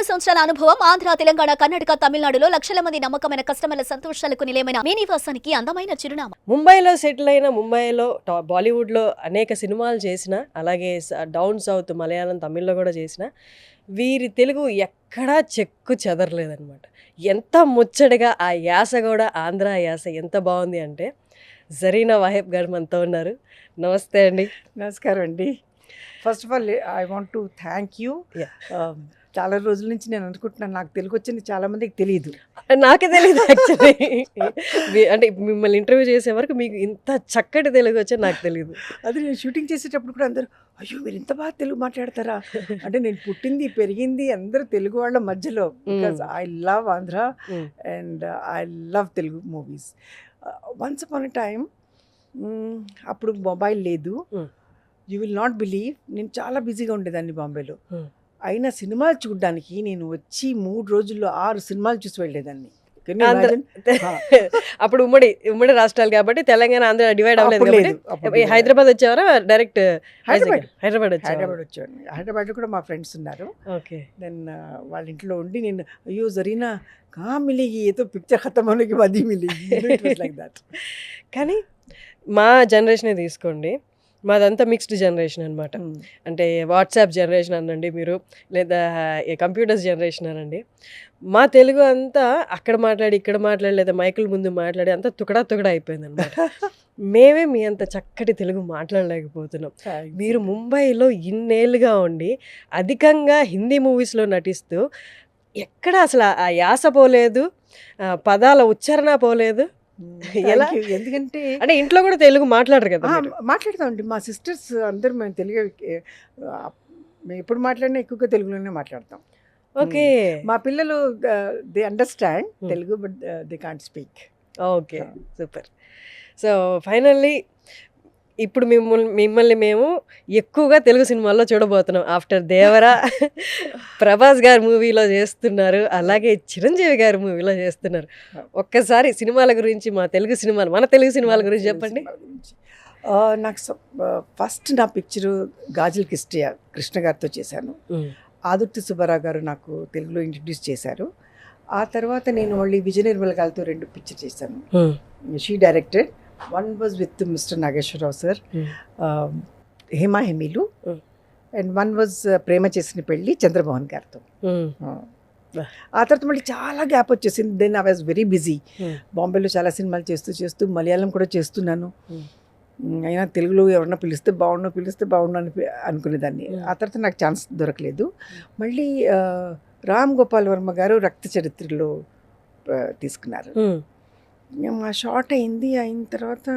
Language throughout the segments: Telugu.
సంవత్సరాల అనుభవం ఆంధ్ర, తెలంగాణ, కర్ణాటక, తమిళనాడులో లక్షల మంది నమ్మకమైన కస్టమర్ల సంతోషాలకు నిలయమైన మీ నివాసానికి అందమైన చిరునామా. ముంబైలో సెటిల్ అయిన ముంబైలో బాలీవుడ్లో అనేక సినిమాలు చేసిన, అలాగే డౌన్ సౌత్ మలయాళం తమిళ్లో కూడా చేసిన వీరి తెలుగు ఎక్కడా చెక్కు చెదరలేదనమాట. ఎంత ముచ్చటగా ఆ యాస కూడా ఆంధ్ర యాస ఎంత బాగుంది అంటే జరీనా వాహిబ్ గారు మనతో ఉన్నారు. నమస్తే అండి. నమస్కారం అండి. First of all I want to thank you. చాలా రోజుల నుంచి నేను అనుకుంటున్నాను నాకు తెలుగు వచ్చింది చాలా మందికి తెలియదు. నాకే తెలియదు యాక్చువల్లీ. అంటే మిమ్మల్ని ఇంటర్వ్యూ చేసే వరకు మీకు ఇంత చక్కటి తెలుగు వచ్చి నాకు తెలియదు. అది నేను షూటింగ్ చేసేటప్పుడు కూడా అందరూ అయ్యో మీరు ఇంత బాగా తెలుగు మాట్లాడతారా అంటే నేను పుట్టింది పెరిగింది అందరూ తెలుగు వాళ్ళ మధ్యలో. Because I love Andhra and I love Telugu movies. Once upon a time అప్పుడు మొబైల్ లేదు. యూ విల్ నాట్ బిలీవ్, నేను చాలా బిజీగా ఉండేదాన్ని బాంబేలో. అయినా సినిమాలు చూడడానికి నేను వచ్చి 3 రోజుల్లో 6 సినిమాలు చూసి వెళ్ళేదాన్ని. అప్పుడు ఉమ్మడి రాష్ట్రాలు కాబట్టి తెలంగాణ ఆంధ్ర డివైడ్ అవ్వలేదు. హైదరాబాద్ వచ్చేవారా డైరెక్ట్? హైదరాబాద్ వచ్చాను. హైదరాబాద్లో కూడా మా ఫ్రెండ్స్ ఉన్నారు. ఓకే. దెన్ వాళ్ళ ఇంట్లో ఉండి నేను అయ్యో జరీనా కహా మిలేగి, ఏదో పిక్చర్ ఖతం హోనే బాద్ హీ మిలేగి, లైక్ దట్. కానీ మా జనరేషనే తీసుకోండి, మాదంతా మిక్స్డ్ జనరేషన్ అనమాట. అంటే వాట్సాప్ జనరేషన్ అనండి మీరు, లేదా కంప్యూటర్స్ జనరేషన్ అనండి. మా తెలుగు అంతా అక్కడ మాట్లాడి ఇక్కడ మాట్లాడి లేదా మైకుల ముందు మాట్లాడి అంతా తుకడా అయిపోయింది అనమాట. మేమే మీ అంత చక్కటి తెలుగు మాట్లాడలేకపోతున్నాం. మీరు ముంబైలో ఇన్నేళ్ళుగా ఉండి అధికంగా హిందీ మూవీస్లో నటిస్తూ ఎక్కడ అసలు ఆ యాస పోలేదు, పదాల ఉచ్చారణ పోలేదు. ఎలా? ఎందుకంటే అంటే ఇంట్లో కూడా తెలుగు మాట్లాడరు కదా? మాట్లాడతామండి. మా సిస్టర్స్ అందరూ మేము తెలుగు మేము ఎప్పుడు మాట్లాడినా ఎక్కువగా తెలుగులోనే మాట్లాడతాం. ఓకే. మా పిల్లలు they understand Telugu but they can't speak. Okay, super. So finally ఇప్పుడు మిమ్మల్ని మేము ఎక్కువగా తెలుగు సినిమాల్లో చూడబోతున్నాం. ఆఫ్టర్ దేవరా ప్రభాస్ గారి మూవీలో చేస్తున్నారు, అలాగే చిరంజీవి గారి మూవీలో చేస్తున్నారు. ఒక్కసారి సినిమాల గురించి, మన తెలుగు సినిమాల గురించి చెప్పండి. నాకు ఫస్ట్ నా పిక్చరు గాజుల కృష్ణ గారితో చేశాను. ఆదుర్తి సుబ్బారావు గారు నాకు తెలుగులో ఇంట్రడ్యూస్ చేశారు. ఆ తర్వాత నేను మళ్ళీ విజయ నిర్మల గారితో 2 పిక్చర్ చేశాను. She directed. One was with Mr. Nageshwarrao sir, Hema Hemilu, and one was Prema Chesini Pelli Chandramohan గారితో. ఆ తర్వాత మళ్ళీ చాలా గ్యాప్ వచ్చేసింది. Then I was very busy. బాంబేలో చాలా సినిమాలు చేస్తూ మలయాళం కూడా చేస్తున్నాను. అయినా తెలుగులో ఎవరన్నా పిలిస్తే బాగుండు అనుకునేదాన్ని. ఆ తర్వాత నాకు ఛాన్స్ దొరకలేదు. మళ్ళీ రామ్ గోపాల్ వర్మ గారు రక్త చరిత్రలో తీసుకున్నారు. మా షార్ట్ అయిన తర్వాత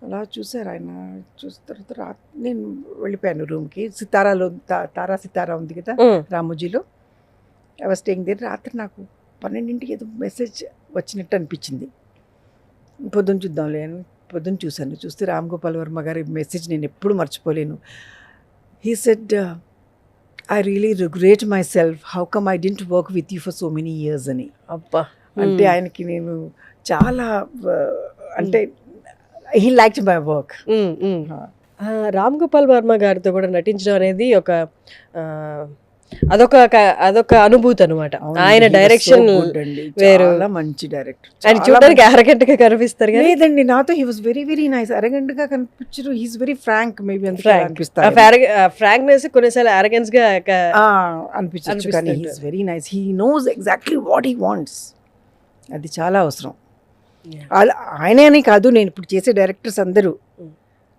అలా చూసారు ఆయన. చూసిన తర్వాత నేను వెళ్ళిపోయాను రూమ్కి. సితారా ఉంది కదా రామోజీలో. I was staying there. రాత్రి నాకు 12ంటికి ఏదో మెసేజ్ వచ్చినట్టు అనిపించింది. పొద్దున్న చూద్దాంలే అని పొద్దున్న చూశాను. చూస్తే రామ్ గోపాల్ వర్మ గారి మెసేజ్ నేను ఎప్పుడు మర్చిపోలేను. He said, I really regret my self, how come I didn't work with you for so many years అని. అబ్బా. అంటే ఆయనకి నేను చాలా అంటే he liked my work. Ram Gopal Varma గారితో కూడా నటించడం అనేది అదొక అనుభూతి అనమాట. ఆయన డైరెక్షన్ వేరు, మంచి డైరెక్టర్. ఆయన చూడడానికి అరగంట గా కనిపిస్తారు. లేదండి, నాతో he was very very nice. అరగంట గా కనిపించరు. He's very frank. Maybe frankness కొన్నిసార్లు అరగెన్స్ గా అనిపించచ్చు, కానీ he's very nice. He knows exactly what he wants. అది చాలా అవసరం. ఆయనే అని కాదు, నేను ఇప్పుడు చేసే డైరెక్టర్స్ అందరూ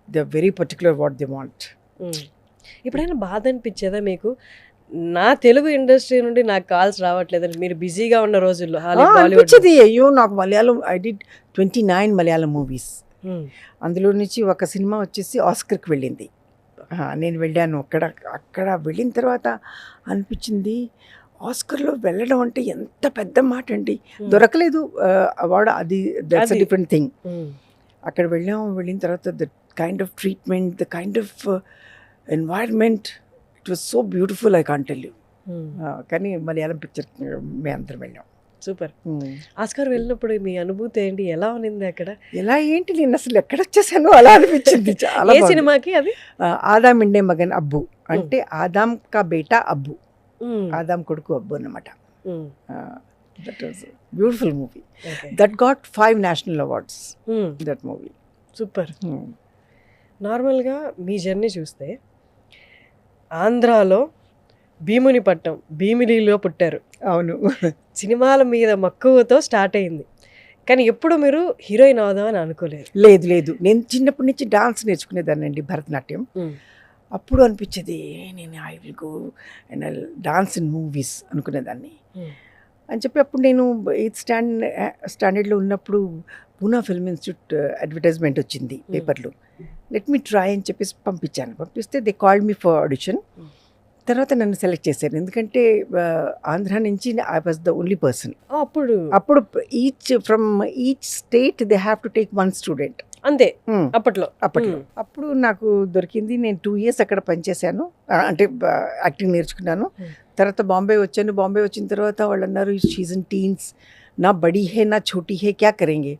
they are very particular what they want. ఎప్పుడైనా బాధ అనిపించేదా మీకు, నా తెలుగు ఇండస్ట్రీ నుండి నాకు కాల్స్ రావట్లేదని మీరు బిజీగా ఉన్న రోజుల్లో? అనిపించేది, అయ్యో నాకు Malayalam, I did 29 Malayalam movies. అందులో నుంచి ఒక సినిమా వచ్చేసి ఆస్కర్కి వెళ్ళింది. నేను వెళ్ళాను. అక్కడ వెళ్ళిన తర్వాత అనిపించింది, ఆస్కర్లో వెళ్ళడం అంటే ఎంత పెద్ద మాట అండి. దొరకలేదు అవార్డు, అది దట్స్ అ డిఫరెంట్ థింగ్. అక్కడ వెళ్ళిన తర్వాత the kind of treatment, the kind of environment, it was so beautiful, I can't tell you. కానీ మలయాళం పిక్చర్ మేము అందరం వెళ్ళాం. సూపర్. ఆస్కార్ వెళ్ళినప్పుడు మీ అనుభూతి ఏంటి, ఎలా ఉన్నింది అక్కడ? ఎలా ఏంటి, నేను అసలు ఎక్కడ వచ్చేసాను అలా అనిపించింది. చాలా సినిమాకి అది ఆదాం ఇండే మగన్ అబ్బు, అంటే ఆదాం కా బేటా అబ్బు. ఆదాం కొడుకు అబ్బు అన్నమాట. Mm. That was beautiful movie. Okay. That got 5 national awards Mm. That movie. Super. నార్మల్గా మీ జర్నీ చూస్తే ఆంధ్రాలో భీమునిపట్నం భీమిలిలో పుట్టారు. అవును. సినిమాల మీద మక్కువతో స్టార్ట్ అయింది, కానీ ఎప్పుడు మీరు హీరోయిన్ అవుదామని అనుకోలేదు. లేదు లేదు, నేను చిన్నప్పటి నుంచి డాన్స్ నేర్చుకునేదాన్నండి, భరతనాట్యం. అప్పుడు అనిపించేది నేను I will go and dance in movies అనుకునేదాన్ని. అని చెప్పి అప్పుడు నేను 8th స్టాండర్డ్లో ఉన్నప్పుడు పూనా ఫిల్మ్ ఇన్స్టిట్యూట్ అడ్వర్టైజ్మెంట్ వచ్చింది పేపర్లో. లెట్ మీ ట్రై అని చెప్పేసి పంపిస్తే they called me for audition. తర్వాత నన్ను సెలెక్ట్ చేశారు, ఎందుకంటే ఆంధ్ర నుంచి I was the only person. అప్పుడు from each state they have to take 1 student అంతే అప్పట్లో. అప్పుడు నాకు దొరికింది. నేను 2 years అక్కడ పనిచేశాను, అంటే యాక్టింగ్ నేర్చుకున్నాను. తర్వాత బాంబే వచ్చాను. బాంబే వచ్చిన తర్వాత వాళ్ళు అన్నారు షీజ్ ఇన్ టీన్స్, నా బड़ी है ना छोटी है, क्या करेंगे,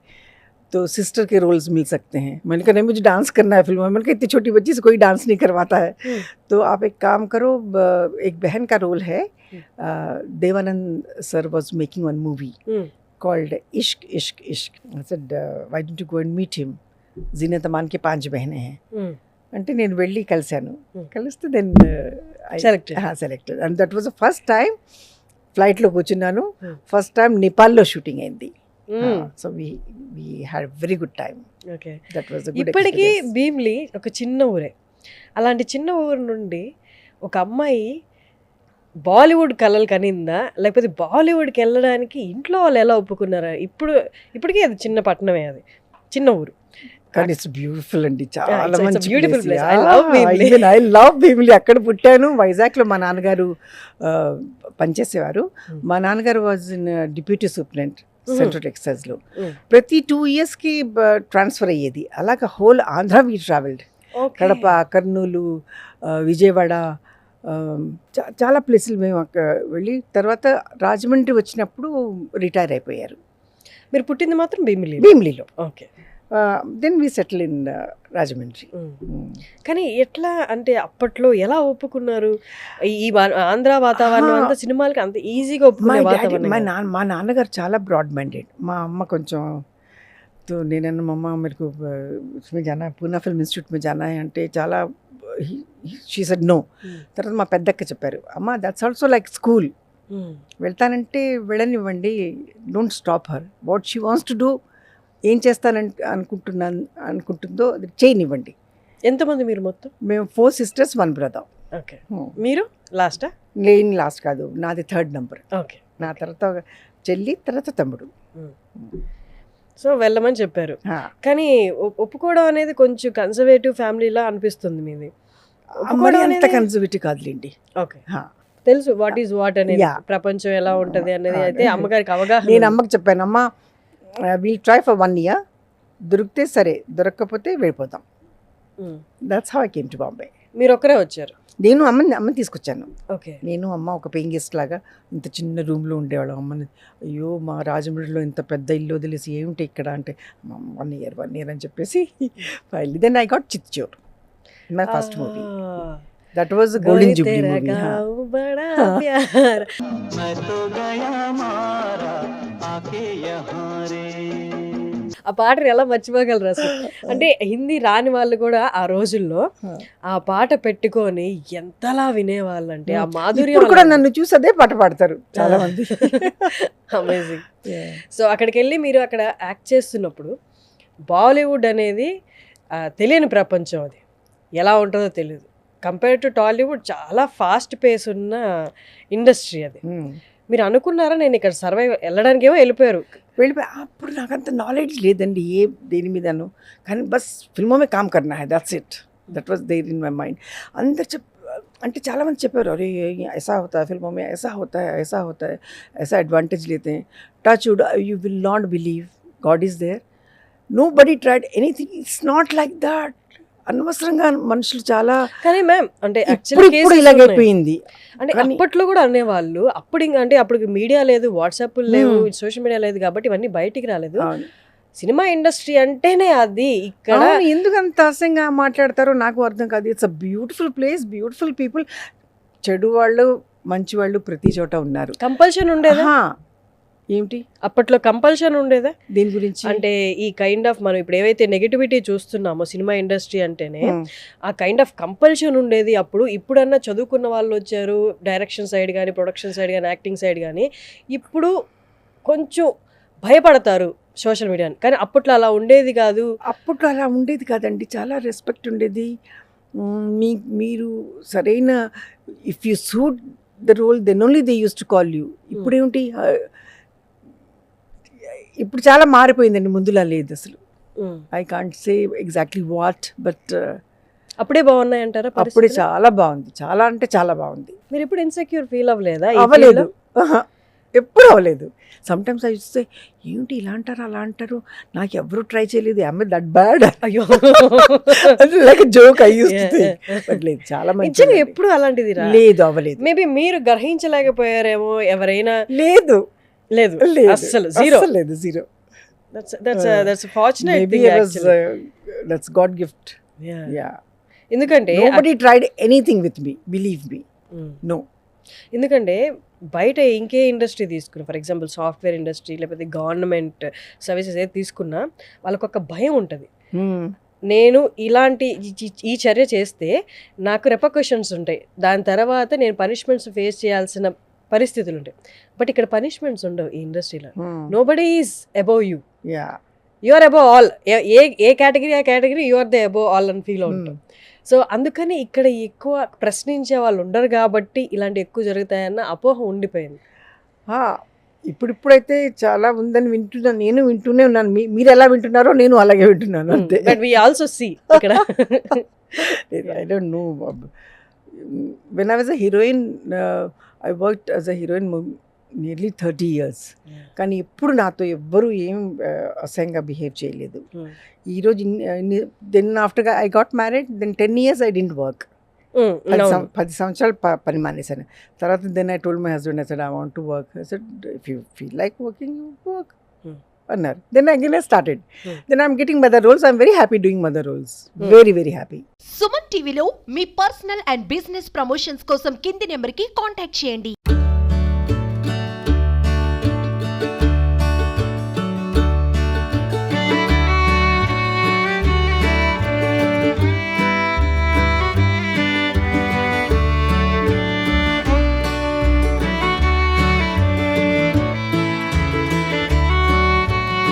तो सिस्टर के रोल्स मिल सकते हैं. मैंने कहा नहीं, मुझे डांस करना है फिल्म में. मैंने कहा इतनी छोटी बच्ची से कोई डांस नहीं करवाता है, तो आप एक काम करो, एक बहन का रोल है. Dev Anand sir was making one movie called Ishq Ishq Ishq. I said why don't you go and meet him. Zeenat Aman కి 5 బహనే हैं. అంటే నేను వెళ్ళి కలిశాను. కలిస్తే then selected and that was the first time ఫ్లైట్లో కూర్చున్నాను. ఫస్ట్ టైం నేపాల్లో షూటింగ్ అయింది. So we had very good time. That was good. ఇప్పటికీ భీమ్లీ ఒక చిన్న ఊరే. అలాంటి చిన్న ఊరు నుండి ఒక అమ్మాయి బాలీవుడ్ కలలు కనిందా, లేకపోతే బాలీవుడ్కి వెళ్ళడానికి ఇంట్లో వాళ్ళు ఎలా ఒప్పుకున్నారా? ఇప్పటికీ అది చిన్న పట్టణమే, అది చిన్న ఊరు, కానీ ఇట్స్ బ్యూటిఫుల్ అండి, చాలా మంచి beautiful place. I love Bheemili. అక్కడ పుట్టాను. వైజాగ్లో మా నాన్నగారు పనిచేసేవారు. మా నాన్నగారు was in deputy superintendent central ఎక్సైజ్లో. ప్రతి 2 yearsకి ట్రాన్స్ఫర్ అయ్యేది. అలాగా whole Andhra we travelled. Kadapa, Kurnool, Vijayawada, చాలా ప్లేసులు మేము అక్కడ వెళ్ళి. తర్వాత రాజమండ్రి వచ్చినప్పుడు రిటైర్ అయిపోయారు. మీరు పుట్టింది మాత్రం భీమిలిలో. Okay. Then we settle in Rajahmundry. కానీ ఎట్లా అంటే అప్పట్లో ఎలా ఒప్పుకున్నారు? ఈ ఆంధ్ర వాతావరణం అంతా సినిమాలకి అంత ఈజీగా ఒప్పుకునే వాతావరణం? మా నాన్నగారు చాలా బ్రాడ్ మైండెడ్. మా అమ్మ కొంచెం నేనన్నా మమ్మ మీరు इसमें जाना है, पूना फिल्म इंस्टीट्यूट में जाना है అంటే చాలా షీ సెడ్ నో. తర్వాత మా పెద్దక్క చెప్పారు, అమ్మ దట్స్ ఆల్సో లైక్ స్కూల్, వెళ్తానంటే వెళ్ళనివ్వండి, don't stop her, what she wants to do, ఏం చేస్తానని అనుకుంటుందో అది చేయనివ్వండి. ఎంతమంది మీరు మొత్తం? మేము 4 sisters 1 brother. ఓకే. మీరు లాస్టా? నేను లాస్ట్ కాదు, నాది 3rd number. ఓకే. నా తర్వాత చెల్లి, తర్వాత తమ్ముడు. సో వెళ్ళమని చెప్పారు. కానీ ఒప్పుకోవడం అనేది కొంచెం కన్సర్వేటివ్ ఫ్యామిలీలా అనిపిస్తుంది మీది. అంత కన్సర్వేటివ్ కాదులేండి. ఓకే. తెలుసు వాట్ ఈజ్ వాట్ అనేది, ప్రపంచం ఎలా ఉంటది అనేది. అయితే అమ్మగారికి అవగాహన. నేను అమ్మకి చెప్పాను, అమ్మ విల్ ట్రై ఫర్ 1 year, దొరికితే సరే, దొరకకపోతే వెళ్ళిపోతాం. That's how I came to Bombay. మీరు ఒక్కరే వచ్చారు? నేను అమ్మని తీసుకొచ్చాను. ఓకే. నేను అమ్మ ఒక పేయింగ్ గెస్ట్ లాగా ఇంత చిన్న రూమ్లో ఉండేవాళ్ళం. అమ్మని అయ్యో మా రాజమండ్రిలో ఇంత పెద్ద ఇల్లు వదిలేసి ఏమిటి ఇక్కడ అంటే, 1 year అని చెప్పేసి finally then I got Chitchor, my first movie. That was golden jubilee movie. ఆ పాటను ఎలా మర్చిపోగలరు అసలు? అంటే హిందీ రాని వాళ్ళు కూడా ఆ రోజుల్లో ఆ పాట పెట్టుకొని ఎంతలా వినేవాళ్ళు అంటే, ఆ మాధుర్యం కూడా నన్ను చూసి అదే పాట పాడతారు చాలా మంది. అమేజింగ్. సో అక్కడికి వెళ్ళి మీరు అక్కడ యాక్ట్ చేస్తున్నప్పుడు బాలీవుడ్ అనేది తెలియని ప్రపంచం, అది ఎలా ఉంటుందో తెలియదు. కంపేర్ టు టాలీవుడ్ చాలా ఫాస్ట్ పేస్ ఉన్న ఇండస్ట్రీ అది. మీరు అనుకున్నారా నేను ఇక్కడ సర్వైవ్ వెళ్ళడానికి? ఏమో వెళ్ళిపోయారు. అప్పుడు నాకు అంత నాలెడ్జ్ లేదండి ఏ దేని మీదను, కానీ బస్ ఫిల్మోమే కామ్ కర్నా హై, that's it. That was there in my mind. అందరు అంటే చాలామంది చెప్పారు, అరే ऐसा होता है फिल्मों में, ऐसा होता है, ऐसा होता है, ऐसा एडवांटेज लेते हैं. Touch wood, you will not believe, God is there, nobody tried anything, it's not like that. అనవసరంగా మనుషులు చాలా. కానీ మ్యామ్ అంటే ఇప్పుడు ఇలాగైపోయింది. అంటే అప్పట్లో కూడా అనేవాళ్ళు, అప్పుడు అంటే అప్పుడు మీడియా లేదు, వాట్సాప్ లేవు, సోషల్ మీడియా లేదు కాబట్టి ఇవన్నీ బయటికి రాలేదు. సినిమా ఇండస్ట్రీ అంటేనే అది. ఇక్కడ ఎందుకు అంత అసహ్యంగా మాట్లాడతారో నాకు అర్థం కాదు. It's a beautiful place, beautiful people. చెడు వాళ్ళు మంచి వాళ్ళు ప్రతి చోట ఉన్నారు. కంపల్షన్ ఉండేదా? ఆహా, ఏమిటి అప్పట్లో కంపల్షన్ ఉండేదా? దేని గురించి? అంటే ఈ కైండ్ ఆఫ్ మనం ఇప్పుడు ఏవైతే నెగిటివిటీ చూస్తున్నామో సినిమా ఇండస్ట్రీ అంటేనే ఆ కైండ్ ఆఫ్ కంపల్షన్ ఉండేది అప్పుడు. ఇప్పుడన్నా చదువుకున్న వాళ్ళు వచ్చారు, డైరెక్షన్ సైడ్ కానీ, ప్రొడక్షన్ సైడ్ కానీ, యాక్టింగ్ సైడ్ కానీ. ఇప్పుడు కొంచెం భయపడతారు సోషల్ మీడియాని, కానీ అప్పట్లో అలా ఉండేది కాదు. అప్పట్లో అలా ఉండేది కాదండి, చాలా రెస్పెక్ట్ ఉండేది. మీరు సరైన if you suit the role then only they use to call you. ఇప్పుడేమిటి, ఇప్పుడు చాలా మారిపోయిందండి, ముందులా లేదు అసలు. I can't say exactly what, but అప్పుడే బాగున్నాయి అంటారా? అప్పుడే చాలా బాగుంది, చాలా అంటే చాలా బాగుంది. మీరు ఇప్పుడు ఇన్సెక్యూర్ ఫీల్ అవ్వలేదా? అవ్వలేదు, ఎప్పుడు అవ్వలేదు. సమ్టైమ్స్ ఐ చూస్తే ఏంటి ఇలా అంటారు అలా అంటారు, నాకు ఎవరు ట్రై చేయలేదు, ఐ దట్ బ్యాడ్, అయ్యో like joke I use to think. But లేదు, చాలా మంచి. ఎప్పుడు అలాంటిది లేదు, అవ్వలేదు. మేబీ మీరు గ్రహించలేకపోయారేమో ఎవరైనా. లేదు లేదు, అసలు జీరో. లేదు, zero. That's a fortunate Maybe thing it was, actually. that's God gift. Yeah. ఎందుకంటే Nobody tried anything with me, believe me. No. ఎందుకంటే బయట ఇంకే ఇండస్ట్రీ తీసుకున్నా, ఫర్ ఎగ్జాంపుల్ సాఫ్ట్వేర్ ఇండస్ట్రీ లేకపోతే గవర్నమెంట్ సర్వీసెస్ ఏది తీసుకున్నా వాళ్ళకొక భయం ఉంటుంది. నేను ఇలాంటి ఈ చర్య చేస్తే నాకు రెపర్కషన్స్ ఉంటాయి, దాని తర్వాత నేను పనిష్మెంట్స్ ఫేస్ చేయాల్సిన పరిస్థితులు ఉంటాయి. బట్ ఇక్కడ పనిష్మెంట్స్ ఉండవు ఈ ఇండస్ట్రీలో. Nobody is above you, you are above all. ఏ కేటగిరీ ఆ category you are the above all అని ఫీల్ అవుతాం. సో అందుకని ఇక్కడ ఎక్కువ ప్రశ్నించే వాళ్ళు ఉండరు కాబట్టి ఇలాంటి ఎక్కువ జరుగుతాయన్న అపోహ ఉండిపోయింది. ఇప్పుడైతే చాలా ఉందని వింటున్నాను, నేను వింటూనే ఉన్నాను. మీరు ఎలా వింటున్నారో నేను అలాగే వింటున్నాను అంతే. బట్ వి ఆల్సో సీ ఇక్కడ I don't know. When I was a heroine, I worked as a heroine nearly 30 years. కానీ ఎప్పుడు నాతో ఎవ్వరూ ఏం అసహ్యంగా బిహేవ్ చేయలేదు. ఈరోజు then after I got married, then 10 years I didn't work. 10 సంవత్సరాలు పని మానేశాను. తర్వాత then I told my husband, I said I want to work. I said if you feel like working work అన్నారు. Then again I started. Then I'm getting mother roles. I'm very happy doing mother roles, very very happy. Suman టీవీలో మీ పర్సనల్ అండ్ బిజినెస్ ప్రమోషన్స్ కోసం కింది నెంబర్కి కాంటాక్ట్ చేయండి.